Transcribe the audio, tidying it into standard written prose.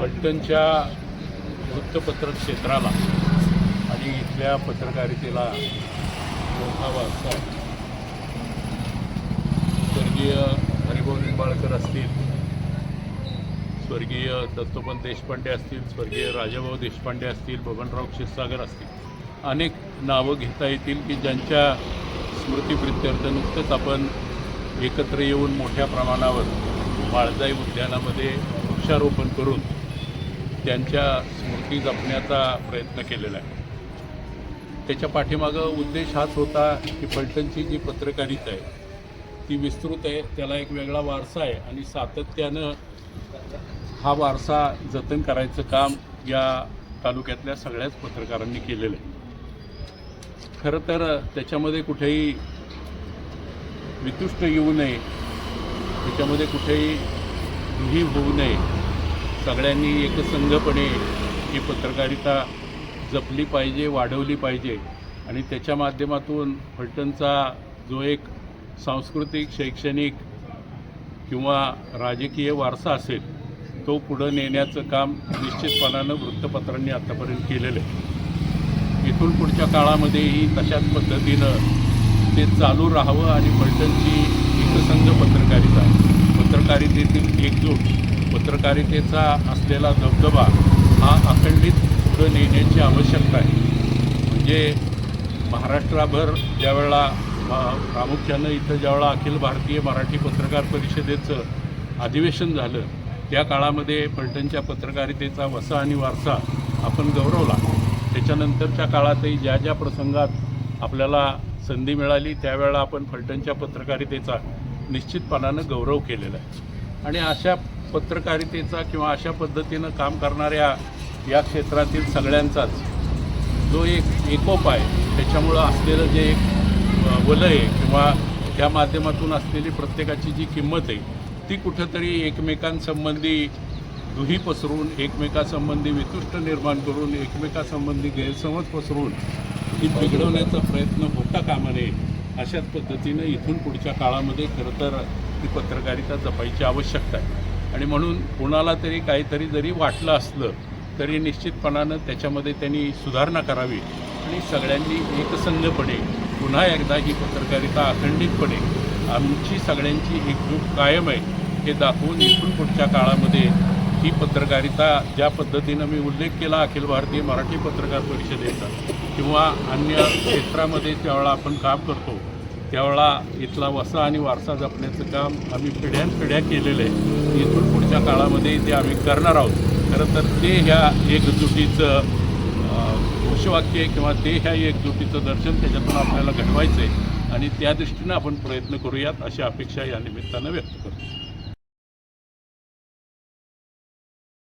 फलटणच्या वृत्तपत्र क्षेत्राला आणि इथल्या पत्रकारितेला मोठा वारसा आहे. स्वर्गीय हरिभाऊ निंबाळकर असतील, स्वर्गीय दत्तोपंत देशपांडे असतील, स्वर्गीय राजाभाऊ देशपांडे असतील, बबनराव क्षीरसागर असतील, अनेक नावं घेता येतील की ज्यांच्या स्मृतिप्रित्यर्थ नुकतंच आपण एकत्र येऊन मोठ्या प्रमाणावर माळजाई उद्यानामध्ये वृक्षारोपण करून त्यांच्या स्मृती जपण्याचा प्रयत्न केलेला आहे. त्याच्या पाठीमागं उद्देश हाच होता की फलटणची जी पत्रकारिता आहे ती विस्तृत आहे, त्याला एक वेगळा वारसा आहे आणि सातत्यानं हा वारसा जतन करायचं काम या तालुक्यातल्या सगळ्याच पत्रकारांनी केलेलं आहे. खरं तर त्याच्यामध्ये कुठेही वितुष्ट येऊ नये, त्याच्यामध्ये कुठेही दुही होऊ नये, सगळ्यांनी एकसंघपणे ही पत्रकारिता जपली पाहिजे, वाढवली पाहिजे आणि त्याच्या माध्यमातून फलटणचा जो एक सांस्कृतिक, शैक्षणिक किंवा राजकीय वारसा असेल तो पुढं नेण्याचं काम निश्चितपणानं वृत्तपत्रांनी आतापर्यंत केलेलं आहे. इथून पुढच्या काळामध्येही तशाच पद्धतीनं ते चालू राहावं आणि फलटणची एकसंघ पत्रकारितेतील एकजूट, पत्रकारितेचा असलेला दबदबा हा अखंडित पुढं नेण्याची आवश्यकता आहे. म्हणजे महाराष्ट्राभर ज्यावेळेला प्रामुख्यानं इथं ज्यावेळेला अखिल भारतीय मराठी पत्रकार परिषदेचं अधिवेशन झालं त्या काळामध्ये फलटणच्या पत्रकारितेचा वसा आणि वारसा आपण गौरवला. त्याच्यानंतरच्या काळातही ज्या ज्या प्रसंगात आपल्याला संधी मिळाली त्यावेळेला आपण फलटणच्या पत्रकारितेचा निश्चितपणानं गौरव केलेला आहे. आणि अशा पत्रकारितेचा किंवा अशा पद्धतीनं काम करणाऱ्या या क्षेत्रातील सगळ्यांचाच जो एक एकोप आहे, त्याच्यामुळं असलेलं जे एक वलय किंवा त्या माध्यमातून असलेली प्रत्येकाची जी किंमत आहे ती कुठंतरी एकमेकांसंबंधी दुही पसरून, एकमेकांसंबंधी वितुष्ट निर्माण करून, एकमेकांसंबंधी गैरसमज पसरून ही बिघडवण्याचा प्रयत्न होता कामा नये. अशाच पद्धतीनं इथून पुढच्या काळामध्ये खरं तर ही पत्रकारिता जपायची आवश्यकता आहे. आणि म्हणून कोणाला तरी काहीतरी जरी वाटलं असलं तरी निश्चितपणानं त्याच्यामध्ये त्यांनी सुधारणा करावी आणि सगळ्यांनी एकसंघपणे पुन्हा एकदा ही पत्रकारिता अखंडितपणे आमची सगळ्यांची एकजूट कायम आहे हे दाखवून इथून पुढच्या काळामध्ये ही पत्रकारिता ज्या पद्धतीनं मी उल्लेख केला अखिल भारतीय मराठी पत्रकार परिषदेचा किंवा अन्य क्षेत्रामध्ये ज्यावेळेला आपण काम करतो त्यावेळेला इथला वसा आणि वारसा जपण्याचं काम आम्ही पिढ्यानपिढ्या केलेलं आहे. इथून पुढच्या काळामध्ये ते आम्ही करणार आहोत. खरं तर ते ह्या एकजुटीचं घोषवाक्य आहे किंवा ते ह्या एकजुटीचं दर्शन त्याच्यातून आपल्याला घडवायचं आहे आणि त्या दृष्टीनं आपण प्रयत्न करूयात अशी अपेक्षा या निमित्तानं व्यक्त करतो.